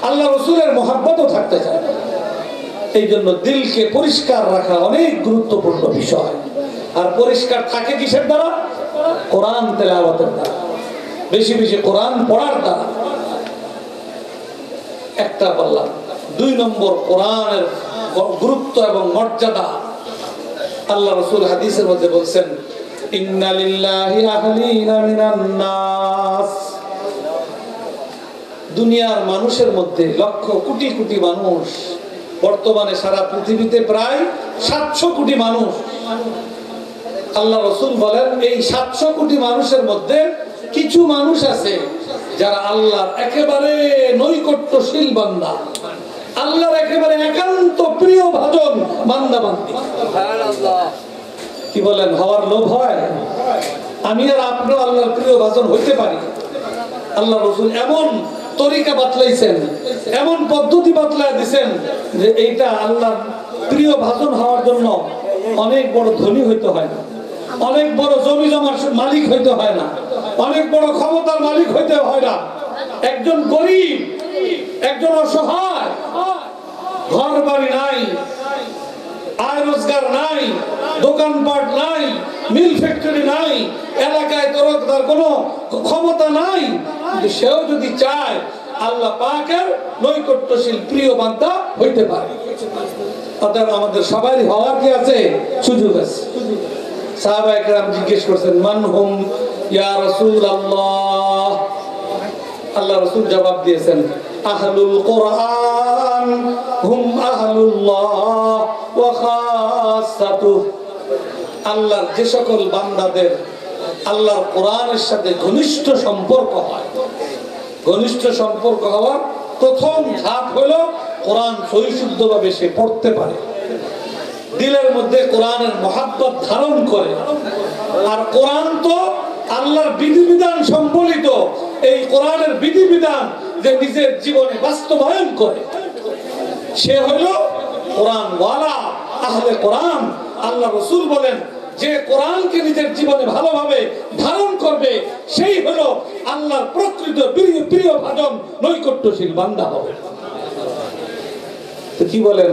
আল্লাহ রসুলের মহাব্বতও থাকতে চায়। এই জন্য দিলকে পরিষ্কার রাখা অনেক গুরুত্বপূর্ণ বিষয়। আর পরিষ্কার থাকে কিসের দ্বারা? কোরআন তেলাওয়াতের দ্বারা, বেশি বেশি কোরআন পড়ার দ্বারা। একটা বললাম। 2 নম্বর, কোরআনের গুরুত্ব এবং মর্যাদা। আল্লাহ রাসূল হাদিসের মধ্যে বলছেন, ইন্না লিল্লাহি আহলিনা মিনান নাস। দুনিয়ার মানুষের মধ্যে লক্ষ কোটি কোটি মানুষ, বর্তমানে সারা পৃথিবীতে প্রায় 700 কোটি মানুষ। আল্লাহ রাসূল বলেন, এই 700 কোটি মানুষের মধ্যে কিছু মানুষ আছে যারা আল্লাহর একেবারে নৈকট্যশীল বান্দা, আল্লাহর একেবারে একান্ত প্রিয় ভাজন বান্দা বান্দি। কি বলেন, হওয়ার লোভ হয়? আমি আর আপনিও আল্লাহর প্রিয় ভাজন হইতে পারি। আল্লাহ রাসূল এমন তরিকা বাতলাইছেন, এমন পদ্ধতি বাতলাই দিয়েছেন যে এইটা আল্লাহর প্রিয় ভাজন হওয়ার জন্য অনেক বড় ধনী হইতে হয় না, অনেক বড় জমি জমার মালিক হইতে হয় না, অনেক বড় ক্ষমতার মালিক হইতে হয় না। একজন গরিব, একজন অসহায়, ঘর বাড়ি নাই, আয় রোজগার নাই, দোকানপাট নাই, মিল ফ্যাক্টরি নাই, এলাকায় তার কোনো ক্ষমতা নাই, কিন্তু সেও যদি চায় আল্লাহ পাকের নৈকট্যশীল প্রিয় বান্দা হইতে পারে। অতএব আমাদের সবারই হওয়ার কি আছে? সুযোগ আছে। সাহাবায়ে কেরাম জিজ্ঞেস করছেন, মান হুম ইয়া রাসূলুল্লাহ। আল্লাহ রাসূল জবাব দিয়েছেন, আহলুল কোরআন হুম আহলুল্লাহ ওয়া খাসাতুহু। আল্লাহর যে সকল বান্দাদের আল্লাহর কোরআনের সাথে ঘনিষ্ঠ সম্পর্ক হয়, ঘনিষ্ঠ সম্পর্ক হওয়ার প্রথম ধাপ হলো কোরআন সহিশুদ্ধভাবে সে পড়তে পারে, দিলের মধ্যে কোরআনের মহাব্বত ধারণ করে। আর কোরআন তো আল্লাহর বিধিবিধান সম্বলিত, এই কোরআনের বিধিবিধান যে নিজের জীবনে বাস্তবায়ন করে, সে হলো কোরআন ওয়ালা, আহলে কোরআন। আল্লাহ রাসূল বলেন, যে কোরআনকে নিজের জীবনে ভালোভাবে ধারণ করবে সেই হলো আল্লাহর প্রকৃত প্রিয় ভাজন নৈকট্যশীল বান্দা হবে। তো কি বলেন,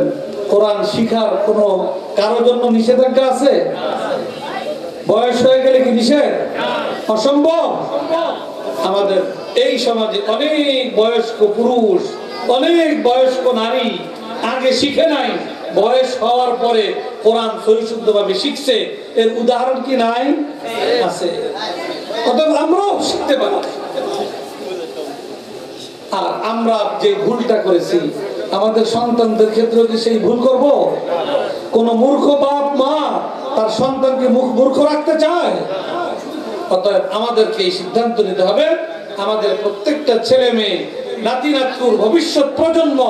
কোরআন শিখার কোনো কারোর জন্য নিষেধাজ্ঞা আছে? বয়স হয়ে গেলে কি নিষেধ? অসম্ভব। আমাদের এই সমাজে অনেক বয়স্ক পুরুষ, অনেক বয়স্ক নারী আগে শিখে নাই, বয়স হওয়ার পরে কোরআন সহিশুদ্ধভাবে শিখছে। এর উদাহরণ কি নাই? আছে। অতএব আমরাও শিখতে পারি। আর আমরা যে ভুলটা করেছি, আমাদের সন্তানদের ক্ষেত্রে কি সেই ভুল করব? কোন মূর্খ বাপ মা তার সন্তানকে মূর্খ রাখতে চায়? অতএব আমাদেরকে এই সিদ্ধান্ত নিতে হবে, আমাদের প্রত্যেকটা ছেলে মেয়ে, নাতি নাতকুর, ভবিষ্যৎ প্রজন্ম,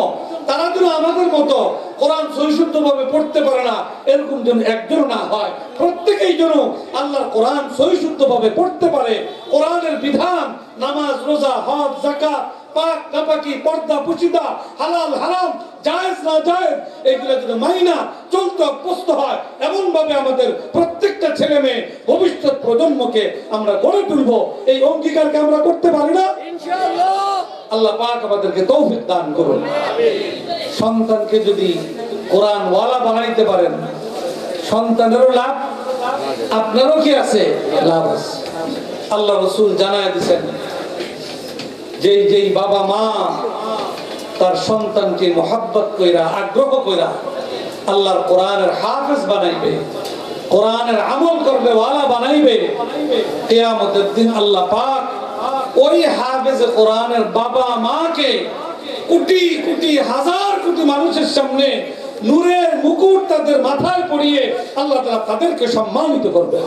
তারা যেন আমাদের মতো কোরআন সহিশুদ্ধভাবে পড়তে পারে না এরকম যেন একজন না হয়। প্রত্যেকেই যেন আল্লাহর কোরআন সহিশুদ্ধভাবে পড়তে পারে। কোরআনের বিধান, নামাজ, রোজা, হজ, যাকাত, পাক নাপাকি, পর্দা পুচিদা, হালাল হারাম, জায়েজ না জায়েজ, এগুলো যেন মাইনা চলতে অভ্যস্ত হয়। এমন ভাবে আমাদের প্রত্যেকটা ছেলে মেয়ে, ভবিষ্যৎ প্রজন্মকে আমরা গড়ে তুলবো। এই অঙ্গীকারকে আমরা করতে পারি না? ইনশাআল্লাহ। আল্লাহ পাক আমাদেরকে তৌফিক দান করুন। সন্তানকে যদি কোরআন ওয়ালা বানাইতে পারেন, সন্তানেরও লাভ, আপনারও কি আছে? লাভ আছে। আল্লাহ রাসূল জানায় দিয়েছেন, যেই বাবা মা তার সন্তানকে মহব্বত কইরা, আগ্রহ কইরা আল্লাহর কোরআনের হাফেজ বানাইবে, কোরআনের আমল করবে, ওয়ালা বানাইবে, কিয়ামতের দিন আল্লাহ পাক ওই হাফেজে কোরআনের বাবা মাকে কোটি কোটি হাজার কোটি মানুষের সামনে নূরের মুকুট তাদের মাথায় পরিয়ে আল্লাহ তাআলা তাদেরকে সম্মানিত করবে।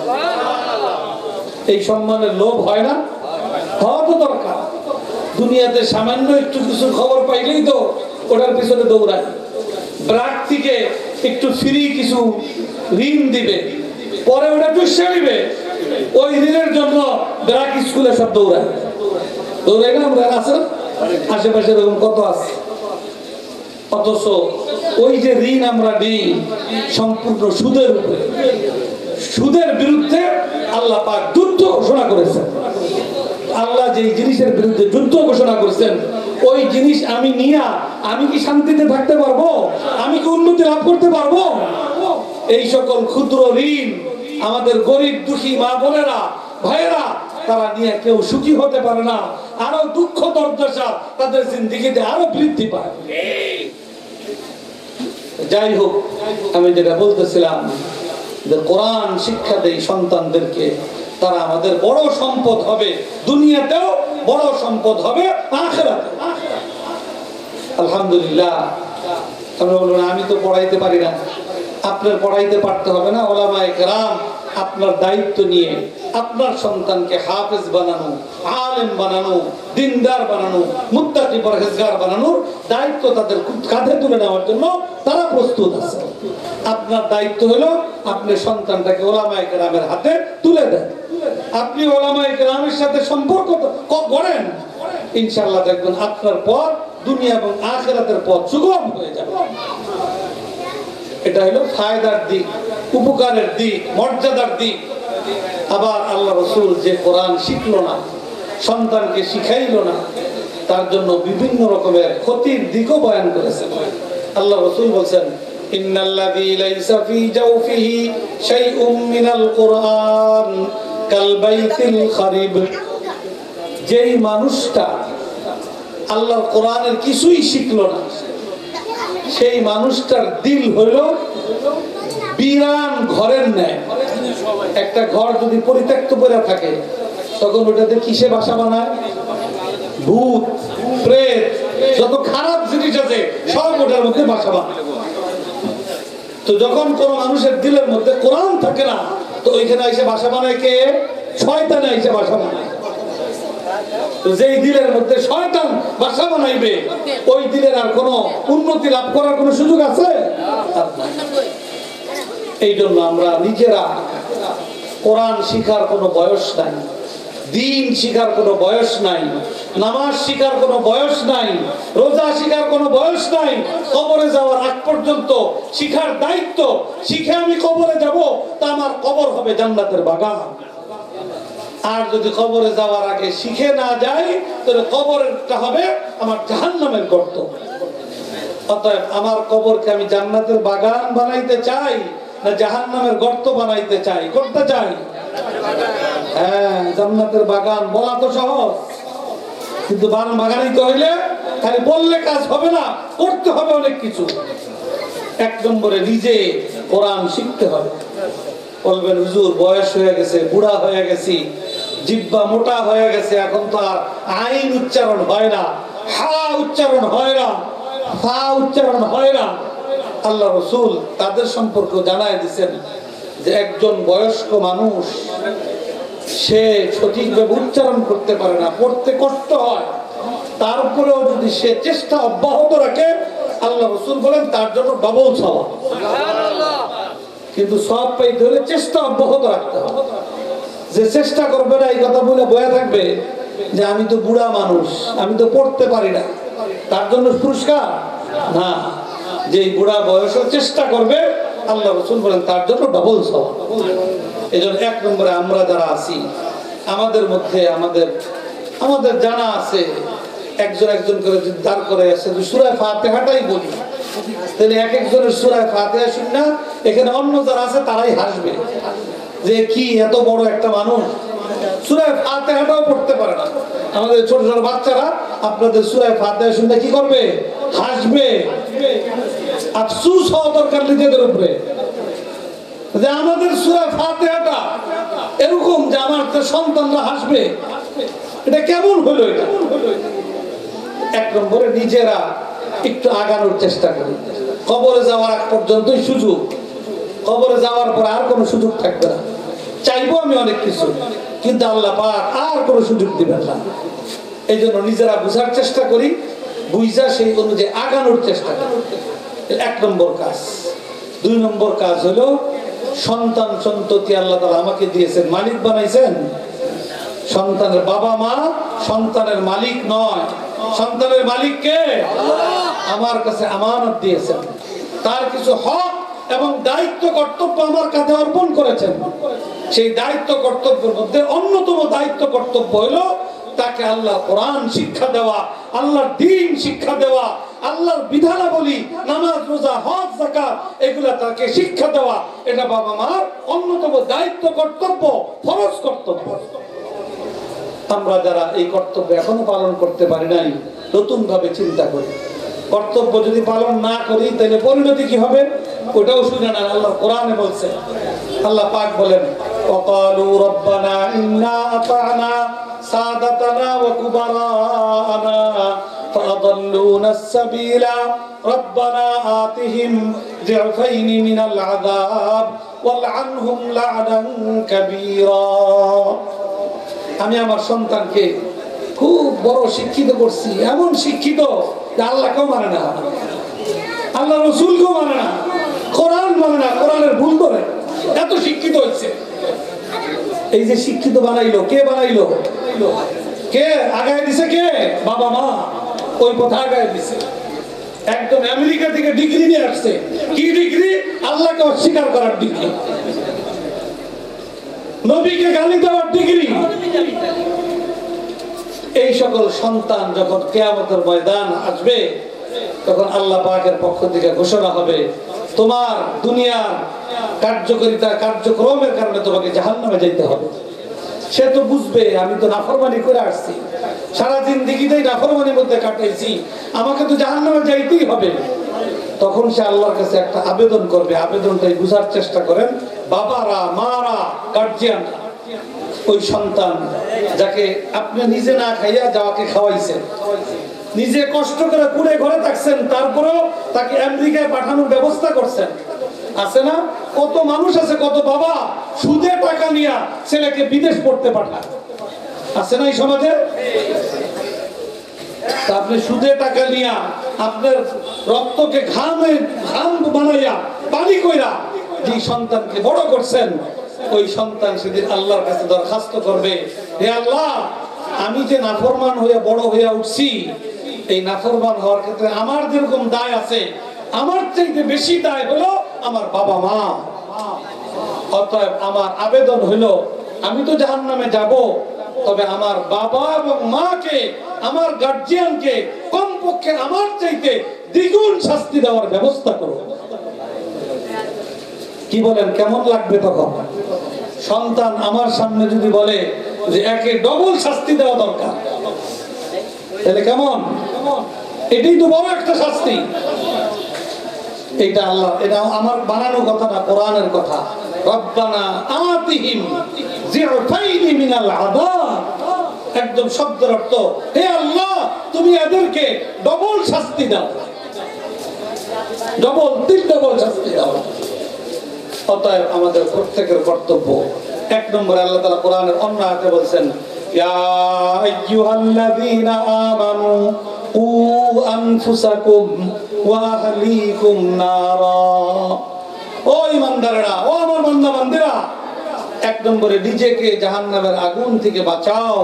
এই সম্মানের লোভ হয় না? হওয়া তো দরকার। দুনিয়াতে সামান্য একটু কিছু খবর পাইলেই তো ওটার পিছনে দৌড়ায়। ব্র্যাক থেকে একটু ফ্রি কিছু ঋণ দিবে, পরে ওটা চুষে নিবে, ওই ঋণের জন্য ব্র্যাক স্কুলে সব দৌড়ায়। দৌড়াই না আমরা? আছে আশেপাশে এরকম কত আছে। অথচ ওই যে ঋণ আমরা দিই সম্পূর্ণ সুদের উপরে, সুদের বিরুদ্ধে আল্লাহ পাক যুদ্ধ ঘোষণা করেছেন। আল্লাহ যে জিনিসের বিরুদ্ধে যুদ্ধ ঘোষণা করেছেন ওই জিনিস আমি নিয়া আমি কি শান্তিতে থাকতে পারবো? আমি কি উন্নতি লাভ করতে পারবো? এই সকল ক্ষুদ্র ঋণ আমাদের গরিব দুঃখী মা বোনেরা ভাইয়েরা তারা নিয়ে কেউ সুখী হতে পারে না, আরো দুঃখ দুর্দশা তাদের জিন্দেগিতে আরো বৃদ্ধি পায়। যাই হোক, আমি যেটা বলতেছিলাম যে কোরআন শিক্ষা দেই সন্তানদেরকে, তারা আমাদের বড় সম্পদ হবে, দুনিয়াতেও বড় সম্পদ হবে, আখিরাতে। আলহামদুলিল্লাহ। আমরা বলবো আমি তো পড়াইতে পারি না, আপনার পড়াইতে পারতে হবে না। ওলামায়ে কেরাম আপনার দায়িত্ব নিয়ে আপনার সন্তানকে হাফেজ বানানো, আলেম বানানো, দিনদার বানানো, মুত্তাকি পরহেজগার বানানোর দায়িত্ব তাদের কাঁধে তুলে নেওয়ার জন্য তারা প্রস্তুত আছে। আপনার দায়িত্ব হলো আপনি সন্তানটাকে ওলামায়ে কেরামের হাতে তুলে দেন। আপনি ওলামায়ে কেরামের সাথে সম্পর্ক গড়েন, ইনশাআল্লাহ দেখবেন আপনার পথ দুনিয়া এবং আখিরাতের পথ সুগম হয়ে যাবে। এটা হলো ফায়দার দিক, উপকারের দিক, মর্যাদার দিক। আবার আল্লাহ রাসূল যে কোরআন শিখলো না, সন্তানকে শিখাইলো না, তার জন্য বিভিন্ন রকমের ক্ষতির দিকও বয়ান করেছেন। আল্লাহ রাসূল বলেন, ইন্নাল্লাযী লাইসা ফী জাওফিহি শাইউম মিনাল কুরআন কাল বাইতিল খারিব। যেই মানুষটা আল্লাহর কোরআনের কিছুই শিখলো না, সেই মানুষটার দিল হইল বিরান ঘরের ন্যায়। একটা ঘর যদি পরিত্যক্ত করে থাকে তখন ওটাতে কিসে বাসা বানায়? ভূত, প্রেত, যত খারাপ জিনিস আছে সব ওটার মধ্যে বাসা বানায়। তো যখন কোন মানুষের দিলের মধ্যে কোরআন থাকে না, তো ওইখানে এসে বাসা বানায় কে? শয়তানে এসে বাসা বানায়। তো যেই দিলের মধ্যে শয়তান বাসা বানাইবে, ওই দিলের আর কোনো উন্নতি লাভ করার কোনো সুযোগ আছে? এই জন্য আমরা নিজেরা কোরআন শিখার কোনো বয়স নাই, দিন শিখার কোনো বয়স নাই, নামাজ শিখার কোনো বয়স নাই, রোজা শিখার কোনো বয়স নাই। কবরে যাওয়ার আগ পর্যন্ত শিখার দায়িত্ব। শিখে আমি কবরে যাব, তা আমার কবর হবে জান্নাতের বাগান। আর যদি কবরে যাওয়ার আগে শিখে না যাই, তাহলে কবরটা হবে আমার জাহান্নামের গর্ত। অতএব আমার কবরকে আমি জান্নাতের বাগান বানাইতে চাই না জাহান্নামের গর্ত বানাইতে চাই? করতে চাই? হ্যাঁ, জান্নাতের বাগান বলা তো সহজ, কিন্তু বাগানিতে হইলে খালি বললে কাজ হবে না, করতে হবে অনেক কিছু। এক নম্বরে নিজে কোরআন শিখতে হবে। বলবেন হুজুর বয়স হয়ে গেছে, বুড়া হয়ে গেছি, জিহ্বা মোটা হয়ে গেছে, এখন তো আর আইন উচ্চারণ হয় না, হা উচ্চারণ হয় না, ফা উচ্চারণ হয় না। আল্লাহ রাসূল তাদের সম্পর্কে জানায় দিয়েছেন যে একজন বয়স্ক মানুষ, সে সঠিকভাবে উচ্চারণ করতে পারে না, পড়তে কষ্ট হয়, তারপরেও যদি সে চেষ্টা অব্যাহত রাখে, আল্লাহ রাসূল বলেন তার জন্য ডবল সওয়াব। কিন্তু সব পাইতে হলে চেষ্টা অব্যাহত রাখতে হবে। যে চেষ্টা করবে না, এই কথা বলে বয়ে থাকবে যে আমি তো বুড়া মানুষ, আমি তো পড়তে পারি না, তার জন্য পুরস্কার না। যে বুড়া বয়সে চেষ্টা করবে, আল্লাহ রাসূল বলেন তার জন্য ডবল সওয়াব। এজন্য এক নম্বরে আমরা যারা আছি, আমাদের মধ্যে আমাদের জানা আছে, একজন একজন করে দাঁড় করে আছে, সূরা ফাতিহাটাই বলি, তাহলে এক একজনের সূরা ফাতিহা শুননা এখানে অন্য যারা আছে তারাই হাসবে যে কি এত বড় একটা মানুষ সূরা ফাতিহাটাও পড়তে পারে না। আমাদের ছোট ছোট বাচ্চারা আপনাদের সূরা ফাতিহা শুনলে কি করবে? হাসবে। আফসোস হওয়া দরকার নিজেদের উপরে যে আমাদের সূরা ফাতিহাটা এরকম যে আমার সন্তানরা হাসবে, এটা কেমন হলো? এটা এক নম্বরে নিজেরা একটু আগানোর চেষ্টা করি। কবরে যাওয়ার আগ পর্যন্তই সুযোগ, কবরে যাওয়ার পর আর কোনো সুযোগ থাকবে না। চাইবো আমি অনেক কিছু, কিন্তু আল্লাহ পাক আর কোনো সুযোগ দিবেন না। এই জন্য নিজেরা বুঝার চেষ্টা করি, বুঝা সেই অনুযায়ী আগানোর চেষ্টা করি। এক নম্বর কাজ। দুই নম্বর কাজ হলো সন্তান সন্ততি আল্লাহ তাআলা আমাকে দিয়েছেন, মালিক বানাইছেন। সন্তানের বাবা মা সন্তানের মালিক নয়, সন্তানের মালিক কে? আমার কাছে আমানত দিয়েছেন, তার কিছু হক এবং দায়িত্ব কর্তব্য আমার কাছে অর্পণ করেছেন। সেই দায়িত্ব কর্তব্যের মধ্যে অন্যতম দায়িত্ব কর্তব্য হলো তাকে আল্লাহ কোরআন শিক্ষা দেওয়া, আল্লাহর দ্বীন শিক্ষা দেওয়া, আল্লাহর বিধানাবলী, নামাজ, রোজা, হজ, যাকাত এগুলা তাকে শিক্ষা দেওয়া, এটা বাবা মার অন্যতম দায়িত্ব, কর্তব্য, ফরজ কর্তব্য। আমরা যারা এই কর্তব্য এখনো পালন করতে পারি নাই, নতুন ভাবে চিন্তা করি। কর্তব্য যদি পালন না করি তাহলে পরিণতি কি হবে ওটাও শুনে না। আল্লাহ কোরআনে বলছে, আল্লাহ পাক বলেন, ওয়াকালু রব্বানা ইন্না আতা'না সাদাতানা ওয়া কুবারানা ফাআদাল্লুনা আস-সাবিলা রব্বানা আতিহিম যি'ফাইনি মিনাল আযাব ওয়ালআনহুম লা'নান কাবীরা। আমি আমার সন্তানকে খুব বড় শিক্ষিত করছি, এমন শিক্ষিত যে আল্লাহকেও মানে না, আল্লাহ রসুলকেও মানে না, কোরআন মানে না, কোরআনের ভুল করে, এত শিক্ষিত হয়েছে। এই যে শিক্ষিত বানাইলো, কে বানাইলো? কে আগায় দিছে? কে? বাবা মা ওই পথে আগায় দিছে। একদম আমেরিকা থেকে ডিগ্রি নিয়ে আসছে। কি ডিগ্রি? আল্লাহকে অস্বীকার করার ডিগ্রি, নবীকে গালি দেওয়ার ডিগ্রি। এই সকল সন্তান যখন কিয়ামতের ময়দান আসবে, তখন আল্লাহ পাকের পক্ষ থেকে ঘোষণা হবে, তোমার দুনিয়ার কার্যকারিতা, কার্যক্রমের কারণে তোমাকে জাহান্নামে যেতে হবে। সে তো বুঝবে আমি তো নাফরমানি করে আসছি, সারা জিন্দেগিতেই নাফরমানির মধ্যে কাটাইছি, আমাকে তো জাহান্নামে যাইতেই হবে। তখন সে আল্লাহর কাছে একটা আবেদন করবে। আবেদনটাই বুঝার চেষ্টা করেন বাবারা, মারা, গার্জিয়ানরা। ওই সন্তান যাকে আপনি নিজে না খাইয়া যাওয়াকে খাওয়াইছেন, নিজে কষ্ট করে কুড়ে ঘরে থাকছেন, তারপরেও তাকে আমেরিকায় পাঠানোর ব্যবস্থা করছেন। আছে না? কত মানুষ আছে, কত বাবা সুদে টাকা নিয়ে ছেলেকে বিদেশ পড়তে পাঠায়, আছে না এই সমাজে? আপনি সুদে টাকা নিয়া আপনার রক্তকে ঘাম বানাইয়া পানি কইরা যে সন্তানকে বড় করছেন, ওই সন্তান সেদিন আল্লাহর কাছে দরখাস্ত করবে, হে আল্লাহ, আমি যে নাফরমান হইয়া বড় হইয়া উঠছি, এই নাফরমান হওয়ার ক্ষেত্রে আমার যেরকম দায় আছে, আমার চাইতে বেশি দায় হলো আমার বাবা মা। অতএব আমার আবেদন হইল, আমি তো জাহান্নামে যাব, তবে আমার বাবা এবং মাকে, আমার গার্জিয়ানকে কমপক্ষে আমার চাইতে দ্বিগুণ শাস্তি দেওয়ার ব্যবস্থা করো। কি বলেন, কেমন লাগবে তখন? সন্তান আমার সামনে যদি বলে যে একে ডবল শাস্তি দেওয়া দরকার, তাহলে কেমন? এটাই তো বড় একটা শাস্তি। এটা আল্লাহ, এটা আমার বানানো কথা না, কোরআনের কথা। রব্বানা আতিহিম যি'ফাইনি মিনাল আযাব, একদম শব্দের অর্থ, হে আল্লাহ, তুমি এদেরকে ডবল শাস্তি দাও, ডবল, তিন ডবল শাস্তি দাও। অতএব আমাদের প্রত্যেকের কর্তব্য, এক নম্বরে আল্লাহ তাআলা কোরআনের অন্য আয়াতে বলছেন, ইয়া আইয়ুহাল্লাযীনা আমানু কু আনফুসাকুম ওয়া আহলিকুম নারা। ও ঈমানদাররা, ও আমার বান্দা বান্দীরা, এক নম্বরে নিজেকে জাহান্নামের আগুন থেকে বাঁচাও,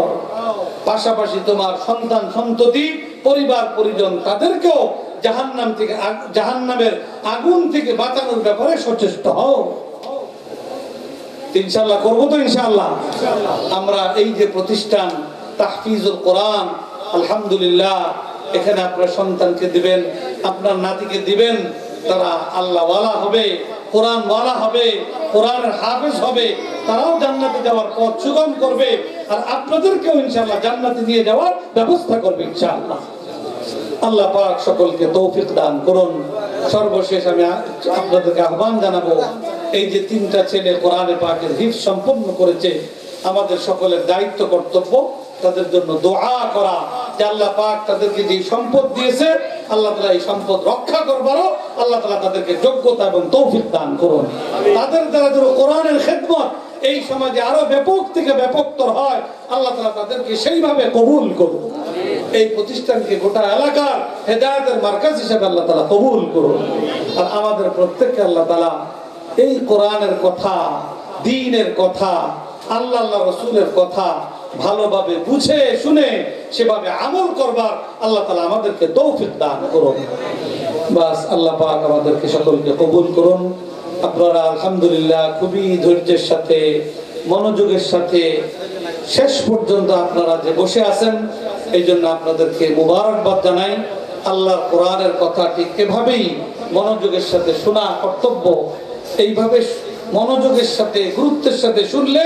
পাশাপাশি তোমার সন্তান সন্ততি, পরিবার পরিজন, তাদেরকেও জাহান্নাম থেকে, জাহান্নামের আগুন থেকে বাঁচানোর ব্যাপারে সচেষ্ট হও। ইনশাআল্লাহ করবো তো? ইনশাআল্লাহ। আমরা এই যে প্রতিষ্ঠান তাহফিজুল কোরআন, আলহামদুলিল্লাহ, এখানে আপনার সন্তানকে দিবেন, আপনার নাতিকে দিবেন, তারা আল্লাহ ওয়ালা হবে, কোরআন ওয়ালা হবে, কোরআনের হাফেজ হবে, তারাও জান্নাতে যাওয়ার পথ সুগম করবে, আর আপনাদেরকেও ইনশাআল্লাহ জান্নাতে নিয়ে যাওয়ার ব্যবস্থা করবে ইনশাআল্লাহ। আল্লাহ পাক সকলকে তৌফিক দান করুন। সর্বশেষ আমি আপনাদেরকে আহ্বান জানাবো, এই যে তিনটা ছেলে কোরআনে পাকের হিফজ সম্পন্ন করেছে, আমাদের সকলের দায়িত্ব, কর্তব্য তাদের জন্য দোয়া করা, যে আল্লাহ পাক তাদেরকে যে সম্পদ দিয়েছে, আল্লাহ তাআলা এই সম্পদ রক্ষা করবারও আল্লাহ তাআলা তাদেরকে যোগ্যতা এবং তৌফিক দান করুন। তাদের দ্বারা যেন কোরআনের খেদমত এই সমাজে আরো ব্যাপক থেকে ব্যাপকতর হয়, আল্লাহ তাআলা তাদেরকে সেইভাবে কবুল করুন। এই প্রতিষ্ঠানকে গোটা এলাকার হেদায়েতের মার্কাজ হিসেবে আল্লাহ তাআলা কবুল করুন। আর আমাদের প্রত্যেককে আল্লাহ তাআলা এই কোরআনের কথা, দ্বীনের কথা, আল্লাহ রাসূলের কথা ভালোভাবে বুঝে শুনে সেভাবে আমল করবার আল্লাহ তাআলা আমাদেরকে তৌফিক দান করুন। বাস আল্লাহ পাক আমাদেরকে সকলকে কবুল করুন। আপনারা আলহামদুলিল্লাহ খুবই ধৈর্যের সাথে, মনোযোগের সাথে শেষ পর্যন্ত আপনারা যে বসে আছেন, এই জন্য আপনাদেরকে মুবারকবাদ জানাই। আল্লাহর কোরআনের কথা ঠিক এভাবেই মনোযোগের সাথে শোনা কর্তব্য। এইভাবে মনোযোগের সাথে গুরুত্বের সাথে শুনলে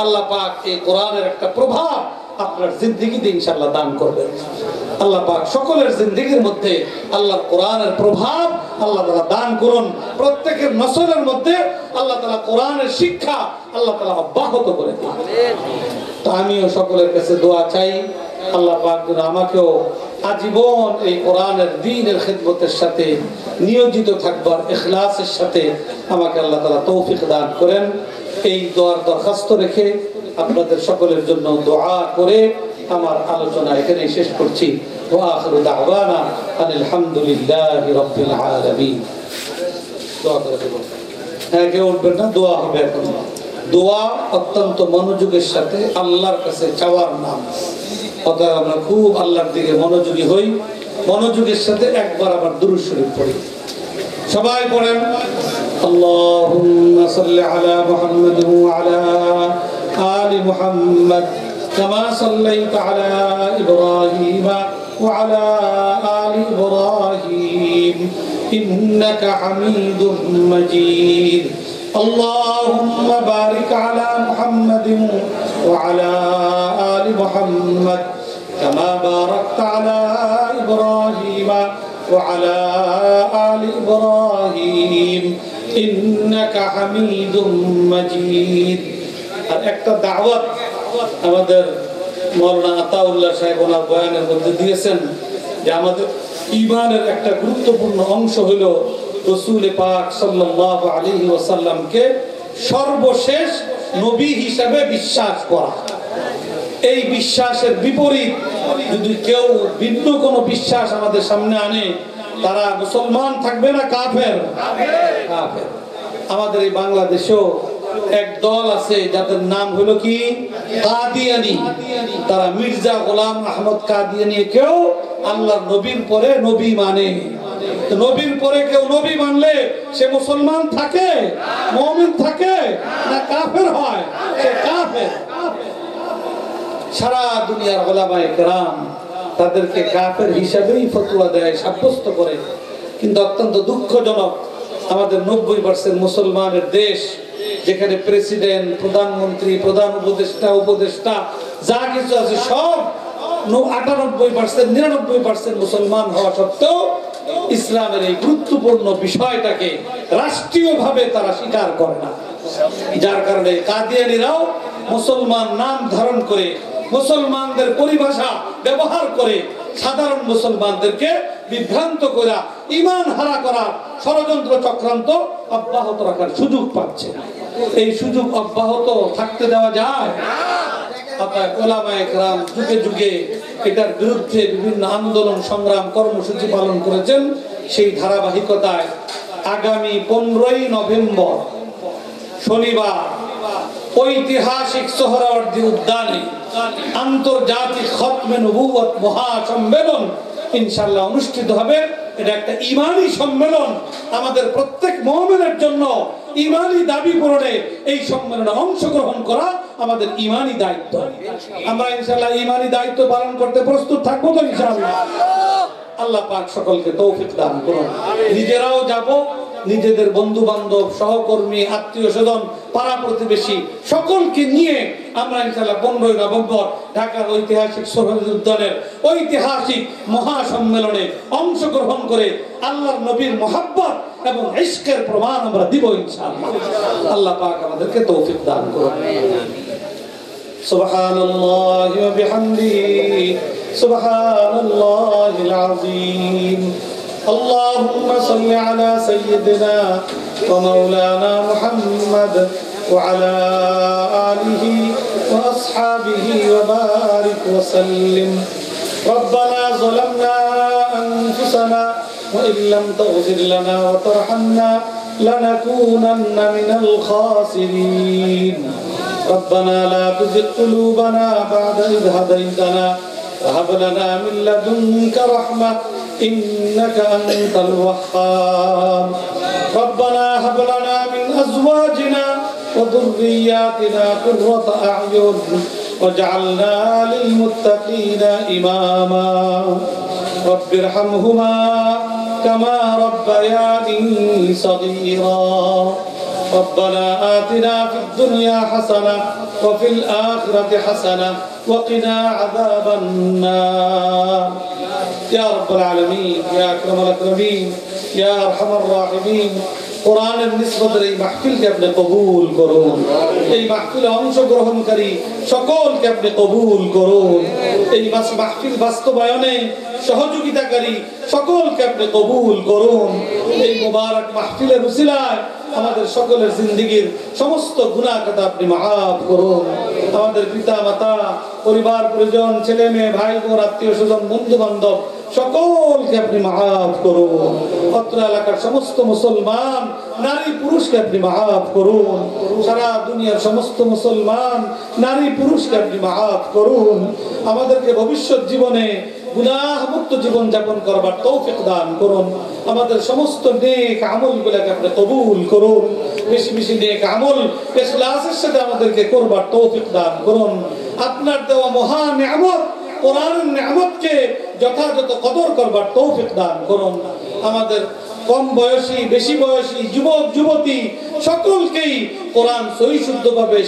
আল্লাহ পাক এই কোরআনের একটা প্রভাব আপনার জিন্দেগিতে ইনশাআল্লাহ দান করবেন। আল্লাহ পাক সকলের জিন্দেগির মধ্যে আল্লাহর কোরআনের প্রভাব আল্লাহ তাআলা দান করুন। প্রত্যেকের নসলের মধ্যে আল্লাহ তাআলা কোরআনের শিক্ষা আল্লাহ তাআলা অব্যাহত করে দিন। তো আমিও সকলের কাছে দোয়া চাই, আল্লাহ পাক যেন আমাকেও আজীবন এই কোরআনের দ্বীনের খিদমতের সাথে নিয়োজিত থাকবার ইখলাসের সাথে আমাকে আল্লাহ তাআলা তৌফিক দান করেন। এই দোয়ার দরখাস্ত রেখে আপনাদের সকলের জন্য দোয়া করে আমার আলোচনা এখানেই শেষ করছি। ওয়া আখিরু দাওয়ানা আনিল হামদুলিল্লাহি রাব্বিল আলামিন। দোয়া করে দেব। হ্যাঁ, কেউ উঠবেন না, দোয়া হবে এখন। দোয়া অত্যন্ত মনোযোগের সাথে আল্লাহর কাছে চাওয়ার নাম। অতএব আমরা খুব আল্লাহর দিকে মনোযোগী হই। মনোযোগের সাথে একবার আবার দুরূদ শরীফ পড়ি। সবাই পড়েন, আল্লাহুম্মা সাল্লি আলা মুহাম্মাদ ওয়া আলা আলি মুহাম্মাদ কামা সাল্লাইতা আলা ইব্রাহিম ওয়া আলা আলি ইব্রাহিম ইন্নাকা হামিদুম মাজিদ। আল্লাহুম্মা বারিক আলা মুহাম্মাদ ওয়া আলা আলি মুহাম্মাদ কামা বারাকতা আলা ইব্রাহিম وعلى آل إبراهيم إنك حميد مجيد। আর একটা দাওয়াত আমাদের মাওলানা আতাউল্লাহ সাহেব ওনার বয়ানের মধ্যে দিয়েছেন যে আমাদের ঈমানের একটা গুরুত্বপূর্ণ অংশ হলো রাসূল পাক সাল্লাল্লাহু আলাইহি ওয়াসাল্লামকে সর্বশেষ নবী হিসেবে বিশ্বাস করা। এই বিশ্বাসের বিপরীত যদি কেউ ভিন্ন কোনো বিশ্বাস আমাদের সামনে আনে, তারা মুসলমান থাকবে না কাফের? কাফের। আমাদের এই বাংলাদেশেও এক দল আছে যাদের নাম হলো কি কাদিয়ানি। তারা মির্জা গোলাম আহমদ কাদিয়ানি। কেউ আল্লাহর নবীর পরে নবী মানে। নবীর পরে কেউ নবী মানলে সে মুসলমান থাকে, মুমিন থাকে না কাফের হয়? সে কাফের। সারা দুনিয়ার উলামায়ে কেরাম তাদেরকে কাফের হিসাবেই ফতোয়া দেয়, সাব্যস্ত করে। কিন্তু অত্যন্ত দুঃখজনক, আমাদের 90% মুসলমানের দেশ, যেখানে প্রেসিডেন্ট, প্রধানমন্ত্রী, প্রধান উপদেষ্টা যা কিছু আছে সব 98%, 99% মুসলমান হওয়া সত্ত্বেও ইসলামের এই গুরুত্বপূর্ণ বিষয়টাকে রাষ্ট্রীয়ভাবে তারা স্বীকার করে না। যার কারণে কাদিয়ানীরাও মুসলমান নাম ধারণ করে, মুসলমানদের পরিভাষা ব্যবহার করে সাধারণ মুসলমানদেরকে বিভ্রান্ত করা, ঈমান হারা করা ষড়যন্ত্র চক্রান্ত অব্যাহত রাখার সুযোগ পাচ্ছে। এই সুযোগ অব্যাহত থাকতে দেওয়া যায়? উলামায়ে কেরাম যুগে যুগে এটার বিরুদ্ধে বিভিন্ন আন্দোলন, সংগ্রাম, কর্মসূচি পালন করেছেন। সেই ধারাবাহিকতায় আগামী 15ই নভেম্বর শনিবার ঐতিহাসিক সোহরাওয়ার্দী উদ্যানে আন্তর্জাতিক খতমে নবুয়ত মহাসম্মেলন ইনশাআল্লাহ অনুষ্ঠিত হবে। এটা একটা ঈমানী সম্মেলন। আমাদের প্রত্যেক মুমিনের জন্য ঈমানী দাবি পূরণে এই সম্মেলনে অংশগ্রহণ করা আমাদের ঈমানী দায়িত্ব। আমরা ইনশাআল্লাহ ঈমানী দায়িত্ব পালন করতে প্রস্তুত থাকবো তো ইনশাআল্লাহ। আল্লাহ পাক সকলকে তৌফিক দান করুন। নিজেরাও যাব, নিজেদের বন্ধু বান্ধব, সহকর্মী, আত্মীয় স্বজন, পাড়া প্রতিবেশী সকলকে নিয়ে আমরা ইনশাআল্লাহ 15ই নভেম্বর ঢাকার ঐতিহাসিক সোহরাওয়ার্দী উদ্যানের ঐতিহাসিক মহাসম্মেলনে অংশগ্রহণ করে আল্লাহর নবীর মহব্বত এবং ইশকের প্রমাণ আমরা দিব ইনশাআল্লাহ। আল্লাহ পাক আমাদেরকে তৌফিক দান করুন। সুবহানাল্লাহি ওয়া বিহামদিহি সুবহানাল্লাহিল আযীম। اللهم صل على سيدنا ومولانا محمد وعلى آله وأصحابه وبارك وسلم. ربنا ظلمنا أنفسنا وإن لم تغفر لنا وترحمنا لنكونن من الخاسرين. ربنا لا تزغ قلوبنا بعد إذ هديتنا وهب لنا من لدنك رحمة إنك أنت الوهاب. ربنا هب لنا من أزواجنا وذرياتنا قرة أعين وجعلنا للمتقين إماما رب ارحمهما كما ربياني صغيرا ربنا آتنا في الدنيا حسنة وفي الآخرة حسنة وقنا عذاب النار يا رب العالمين يا أكرم الأكرمين يا أرحم الراحمين কোরআনের নিসবতের এই মাহফিলকে আপনি কবুল করুন এই মাহফিলে অংশগ্রহণকারী সকলকে আপনি কবুল করুন এই মাহফিল বাস্তবায়নে সহযোগিতাকারী সকলকে আপনি কবুল করুন এই মুবারক মাহফিলের উসিলায় আমাদের সকলের জিন্দেগীর সমস্ত গুনাহ খাতা আপনি মাফ করুন আমাদের পিতা মাতা পরিবার পরিজন ছেলে মেয়ে ভাই বোন আত্মীয় স্বজন বন্ধু বান্ধব সকলকে আপনি মাফ করুন অত্র এলাকার সমস্ত মুসলমান নারী পুরুষকে আপনি মাফ করুন সারা দুনিয়ার সমস্ত মুসলমান নারী পুরুষকে আপনি মাফ করুন আমাদেরকে ভবিষ্যৎ জীবনে গুনাহ মুক্ত জীবন যাপন করবার তৌফিক দান করুন আমাদের সমস্ত নেক আমলগুলোকে আপনি কবুল করুন বেশি বেশি নেক আমল ইখলাসের সাথে আমাদেরকে করবার তৌফিক দান করুন আপনার দেওয়া মহা নিয়ামত কোরআনের নিয়ামতকে যথাযথ কদর করবার তৌফিক দান করুন আমাদের কম বয়সী বেশি বয়সী যুবক যুবতী সকলকেই কোরআন সহি শুদ্ধভাবে